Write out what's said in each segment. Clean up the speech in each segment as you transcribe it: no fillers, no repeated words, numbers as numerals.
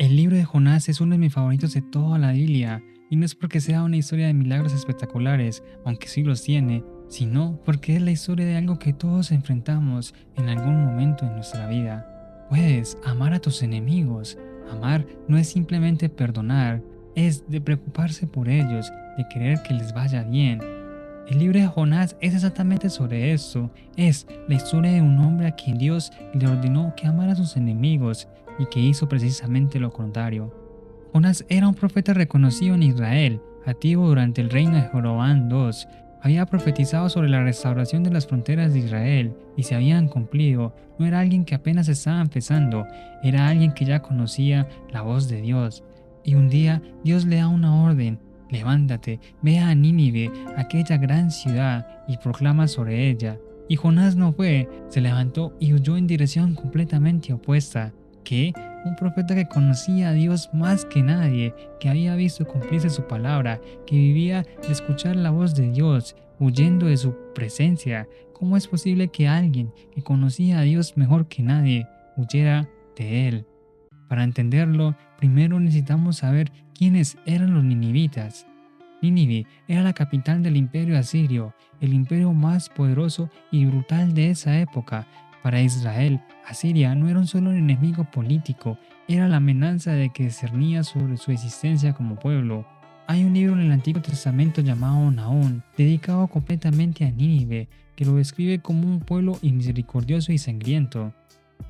El libro de Jonás es uno de mis favoritos de toda la Biblia, y no es porque sea una historia de milagros espectaculares, aunque sí los tiene, sino porque es la historia de algo que todos enfrentamos en algún momento en nuestra vida. Puedes amar a tus enemigos. Amar no es simplemente perdonar, es de preocuparse por ellos, de querer que les vaya bien. El libro de Jonás es exactamente sobre esto. Es la historia de un hombre a quien Dios le ordenó que amara a sus enemigos y que hizo precisamente lo contrario. Jonás era un profeta reconocido en Israel, activo durante el reino de Jeroboam II. Había profetizado sobre la restauración de las fronteras de Israel y se habían cumplido. No era alguien que apenas estaba empezando, era alguien que ya conocía la voz de Dios. Y un día Dios le da una orden: levántate, ve a Nínive, aquella gran ciudad, y proclama sobre ella. Y Jonás no fue, se levantó y huyó en dirección completamente opuesta. ¿Qué? Un profeta que conocía a Dios más que nadie, que había visto cumplirse su palabra, que vivía de escuchar la voz de Dios, huyendo de su presencia. ¿Cómo es posible que alguien que conocía a Dios mejor que nadie huyera de él? Para entenderlo, primero necesitamos saber quiénes eran los ninivitas. Nínive era la capital del imperio asirio, el imperio más poderoso y brutal de esa época. Para Israel, Asiria no era un solo enemigo político, era la amenaza de que discernía sobre su existencia como pueblo. Hay un libro en el Antiguo Testamento llamado Nahum, dedicado completamente a Nínive, que lo describe como un pueblo inmisericordioso y sangriento.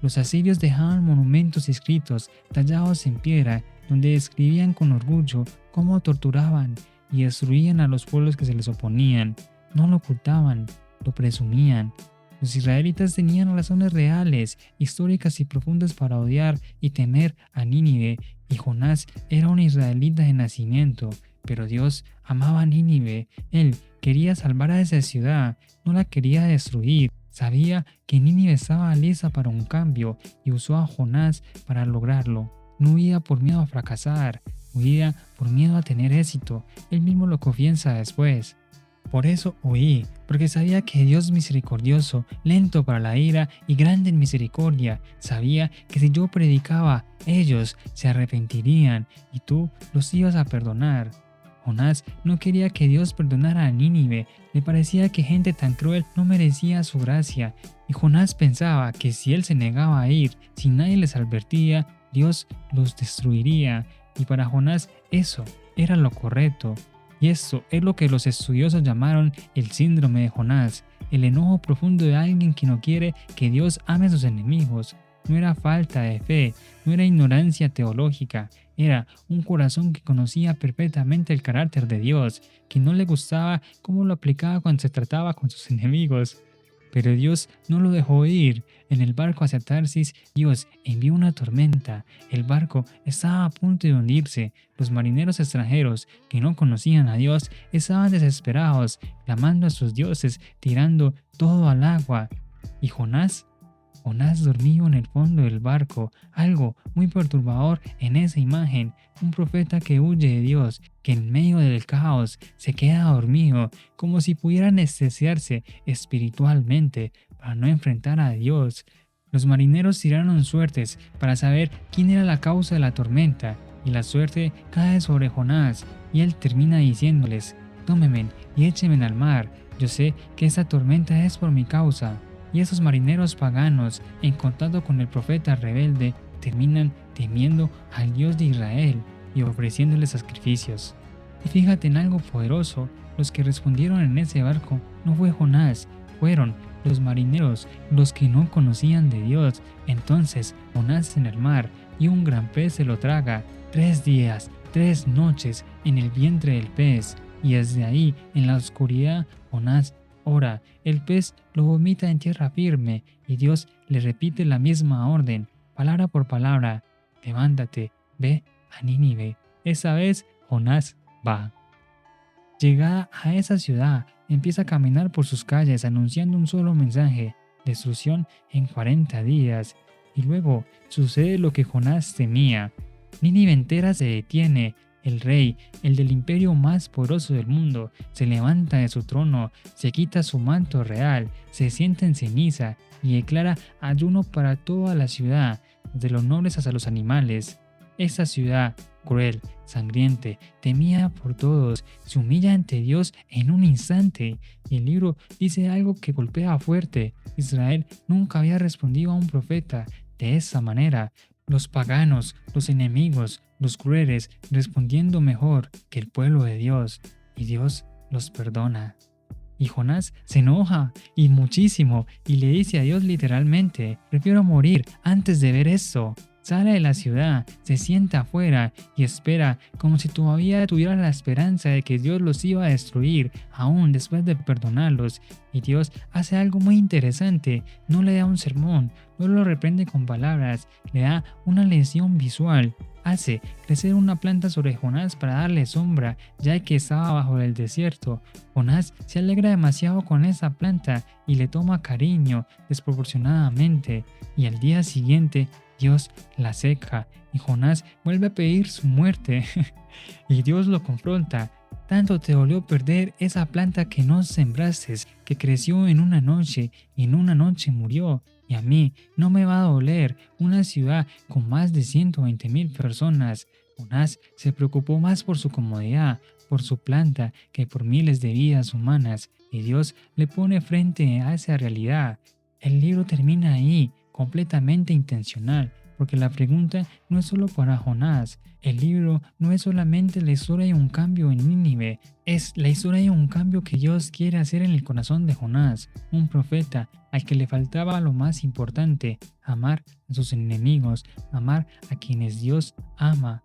Los asirios dejaban monumentos escritos, tallados en piedra, donde describían con orgullo cómo torturaban y destruían a los pueblos que se les oponían. No lo ocultaban, lo presumían. Los israelitas tenían razones reales, históricas y profundas para odiar y temer a Nínive, y Jonás era un israelita de nacimiento, pero Dios amaba a Nínive. Él quería salvar a esa ciudad, no la quería destruir. Sabía que Nínive estaba lista para un cambio y usó a Jonás para lograrlo. No huía por miedo a fracasar, huía por miedo a tener éxito. Él mismo lo confiesa después. Por eso huí, porque sabía que Dios misericordioso, lento para la ira y grande en misericordia, sabía que si yo predicaba, ellos se arrepentirían y tú los ibas a perdonar. Jonás no quería que Dios perdonara a Nínive, le parecía que gente tan cruel no merecía su gracia, y Jonás pensaba que si él se negaba a ir, si nadie les advertía, Dios los destruiría, y para Jonás eso era lo correcto. Y esto es lo que los estudiosos llamaron el síndrome de Jonás, el enojo profundo de alguien que no quiere que Dios ame a sus enemigos. No era falta de fe, no era ignorancia teológica, era un corazón que conocía perfectamente el carácter de Dios, que no le gustaba cómo lo aplicaba cuando se trataba con sus enemigos. Pero Dios no lo dejó ir. En el barco hacia Tarsis, Dios envió una tormenta. El barco estaba a punto de hundirse. Los marineros extranjeros que no conocían a Dios estaban desesperados, clamando a sus dioses, tirando todo al agua. ¿Y Jonás? Jonás dormido en el fondo del barco, algo muy perturbador en esa imagen, un profeta que huye de Dios, que en medio del caos se queda dormido, como si pudiera anestesiarse espiritualmente para no enfrentar a Dios. Los marineros tiraron suertes para saber quién era la causa de la tormenta, y la suerte cae sobre Jonás, y él termina diciéndoles: tómenme y échenme al mar, yo sé que esta tormenta es por mi causa. Y esos marineros paganos, en contacto con el profeta rebelde, terminan temiendo al Dios de Israel y ofreciéndole sacrificios. Y fíjate en algo poderoso: los que respondieron en ese barco no fue Jonás, fueron los marineros, los que no conocían de Dios. Entonces Jonás en el mar, y un gran pez se lo traga. 3 días, 3 noches en el vientre del pez, y desde ahí, en la oscuridad, Jonás ora. El pez lo vomita en tierra firme, y Dios le repite la misma orden, palabra por palabra: levántate, ve a Nínive. Esa vez Jonás va. Llegada a esa ciudad, empieza a caminar por sus calles anunciando un solo mensaje: destrucción en 40 días. Y luego sucede lo que Jonás temía. Nínive entera se detiene. El rey, el del imperio más poderoso del mundo, se levanta de su trono, se quita su manto real, se sienta en ceniza y declara ayuno para toda la ciudad, desde los nobles hasta los animales. Esa ciudad, cruel, sangriente, temida por todos, se humilla ante Dios en un instante. Y el libro dice algo que golpea fuerte. Israel nunca había respondido a un profeta de esa manera. Los paganos, los enemigos, los crueles, respondiendo mejor que el pueblo de Dios. Y Dios los perdona. Y Jonás se enoja, y muchísimo, y le dice a Dios literalmente: prefiero morir antes de ver esto. Sale de la ciudad, se sienta afuera y espera, como si todavía tuviera la esperanza de que Dios los iba a destruir, aún después de perdonarlos. Y Dios hace algo muy interesante: no le da un sermón, no lo reprende con palabras, le da una lección visual. Hace crecer una planta sobre Jonás para darle sombra, ya que estaba bajo el desierto. Jonás se alegra demasiado con esa planta y le toma cariño desproporcionadamente. Y al día siguiente, Dios la seca y Jonás vuelve a pedir su muerte. Y Dios lo confronta: tanto te dolió perder esa planta que no sembraste, que creció en una noche y en una noche murió. Y a mí no me va a doler una ciudad con más de 120,000 personas. Jonás se preocupó más por su comodidad, por su planta, que por miles de vidas humanas. Y Dios le pone frente a esa realidad. El libro termina ahí, completamente intencional, porque la pregunta no es solo para Jonás. El libro no es solamente la historia de un cambio en Nínive, es la historia de un cambio que Dios quiere hacer en el corazón de Jonás, un profeta al que le faltaba lo más importante: amar a sus enemigos, amar a quienes Dios ama.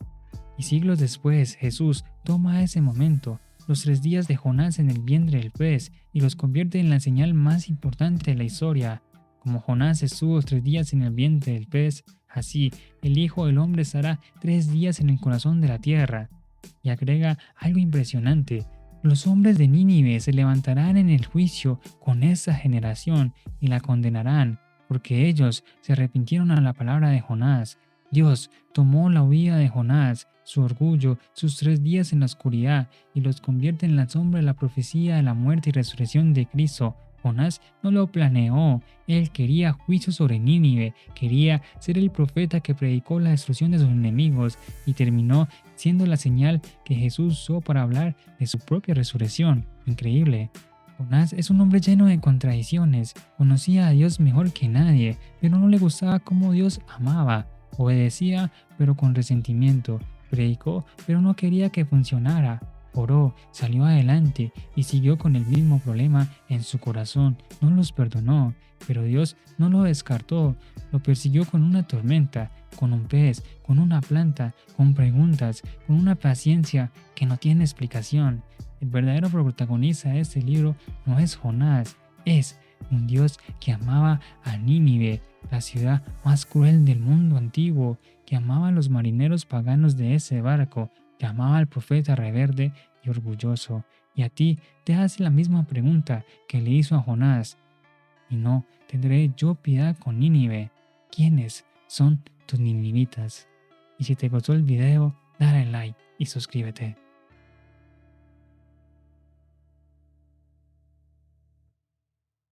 Y siglos después, Jesús toma ese momento, los 3 días de Jonás en el vientre del pez, y los convierte en la señal más importante de la historia. Como Jonás estuvo 3 días en el vientre del pez, así el Hijo del Hombre estará 3 días en el corazón de la tierra. Y agrega algo impresionante: los hombres de Nínive se levantarán en el juicio con esa generación y la condenarán, porque ellos se arrepintieron a la palabra de Jonás. Dios tomó la huida de Jonás, su orgullo, sus 3 días en la oscuridad, y los convierte en la sombra de la profecía de la muerte y resurrección de Cristo. Jonás no lo planeó, él quería juicio sobre Nínive, quería ser el profeta que predicó la destrucción de sus enemigos, y terminó siendo la señal que Jesús usó para hablar de su propia resurrección. Increíble. Jonás es un hombre lleno de contradicciones, conocía a Dios mejor que nadie, pero no le gustaba cómo Dios amaba, obedecía pero con resentimiento, predicó pero no quería que funcionara. Oró, salió adelante y siguió con el mismo problema en su corazón. No los perdonó, pero Dios no lo descartó. Lo persiguió con una tormenta, con un pez, con una planta, con preguntas, con una paciencia que no tiene explicación. El verdadero protagonista de este libro no es Jonás, es un Dios que amaba a Nínive, la ciudad más cruel del mundo antiguo, que amaba a los marineros paganos de ese barco, que amaba al profeta rebelde y orgulloso. Y a ti te hace la misma pregunta que le hizo a Jonás: ¿y no tendré yo piedad con Nínive? ¿Quiénes son tus ninivitas? Y si te gustó el video, dale like y suscríbete.